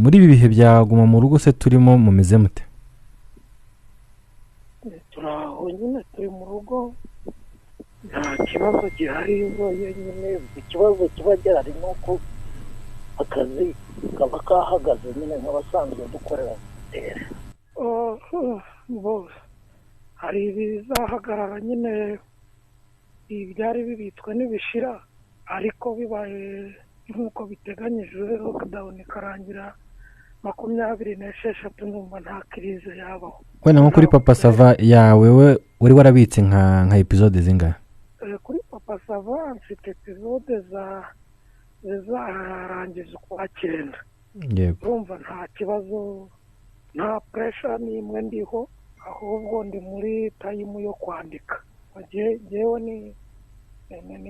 muri ibi bihe byaguma mu rugo se turimo mumeze mute? turaho nyine turi mu rugo nta kibazo gihari nyine ikibazo kiba gihari ni uko akazi kaba kahagaze nyine nk'abasanzwe dukorera tere hari ibizahagarara nyine ibyari bibitswe n'ibishira ariko bibaye nk'uko biteganyijwe lockdown ikarangira 26 numva nta kirize yabaho. Wenda nko kuri Papa Sava yawe we uri warabitse nka episode zingahe? Kuri Papa Sava mfite episode zarangiza kwa 9. Yego. Urumva nta kibazo nta pressure n'imwe ndiho ahubwo ndi muri time yo kwandika. Jewe ni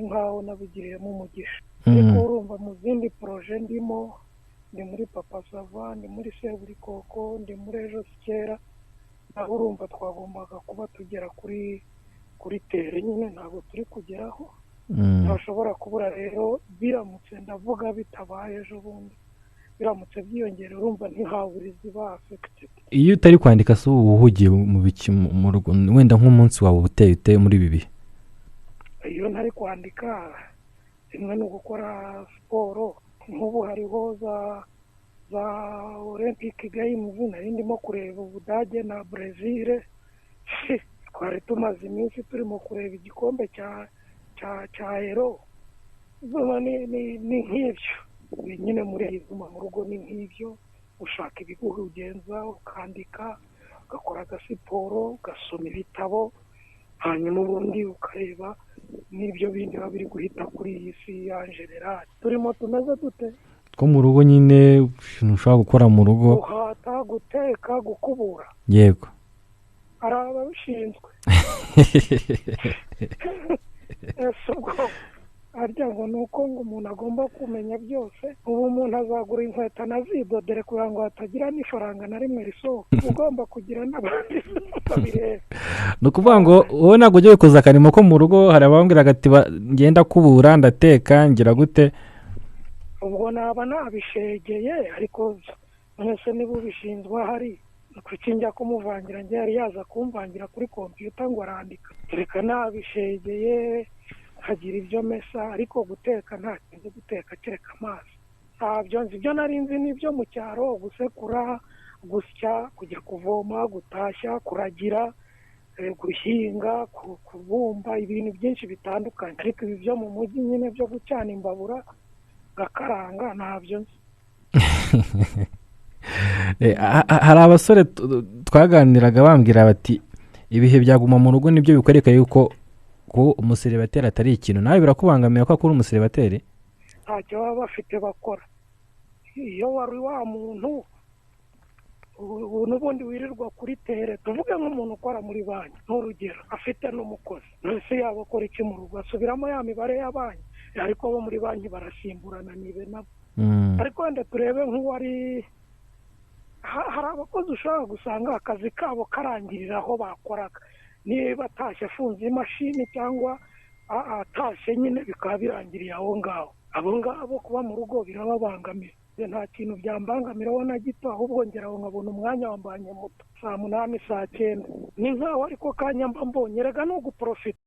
nkaho nabigiriyemo umugisha. Ariko urumva mu zindi projet ndimo ndi muri Papa Sava, ndi muri Seburikoko, ndi muri Ejo Kera, aho urumva twagombaga kuba tugera kuri tere nyine ntabwo turi kugeraho. Ntashobora kubura rero biramutse ndavuga bitabaye ejo bundi biramutse byiyongera urumva ntihawurizi ba affected. Iyo utari kwandika se uhugiye mu biki mu rugo wenda nk'umunsi wawe uteye muri ibi bihe? Iyo ntari kwandika rimwe no gukora siporo nk'ubu hariho za Olympic Games nari ndimo kureba Ubudage na Brazil. Twari tumaze iminsi turimo kureba igikombe cya Euro. Ni nk'ibyo nyine muri izuma mu rugo ni nk'ibyo ushaka ibiguhugenza ukandika ugakora agasiporo ugasoma ibitabo hanyuma ubundi ukareba n'ibyo bindi biba biri guhita kuri iyi si ya general. Turimo tumeze dute two mu rugo nyine ushobora gukora mu rugo? Guhata, guteka, gukubura. Yego. Hari ababishinzwe. Ubwo harya ngo ni uko ngo umuntu agomba kumenya byose. Ubu umuntu azagura inkweto anazidodere kugira ngo hatagira n'ifaranga na rimwe risohoka. Ugomba kugira n'abandi babireba. Ni ukuvuga ngo wowe ntabwo ujya wikoza akarimo ko mu rugo. Hari abambwiraga ati ngenda kubura ndateka ngira gute? Ubwo naba nabishegeye ariko mwese niba ubishinzwe ahari kuki njya kumuvangira njye yari yaza kumvangira kuri computer ngo arandika. Reka nabishegeye nkagira ibyo mesa ariko guteka nta kintu guteka kereka amazi. Ntabyo nzi ibyo nari nzi n'ibyo mu cyaro gusekura gusya kujya kuvoma gutashya kuragira guhinga kubumba ibintu byinshi bitandukanye ariko ibi byo mu mujyi nyine byo gucana imbabura gakaranga ntabyo nzi. Hari abasore twaganiraga bambwira bati ibihe byaguma mu rugo nibyo bikwereka yuko ko umuseribateri atari ikintu. Nawe birakubangamira ko akora umuseribateri? Ntacyo baba bafite bakora. Iyo wari wa muntu n'ubundi wirirwa kuri tere tuvuge nk'umuntu ukora muri banki n'urugero afite n'umukozi nose yaba akora iki mu rugo asubiramo ya mibare ya banki ariko bo muri banki barasimburana nibe nabo. Ariko wenda turebe nk'uwari hari abakozi ushobora gusanga akazi kabo karangirira aho bakoraga niba atashye afunze imashini cyangwa atashye nyine bikaba birangiriye aho ngaho. Abo ngabo kuba mu rugo birababangamira. Nta kintu byambangamiraho na gito ahubwo ngeraho nkabona umwanya wambanye muto 8 saa 9 ni nkaho ariko kanya mba mbonye rega no guprofita.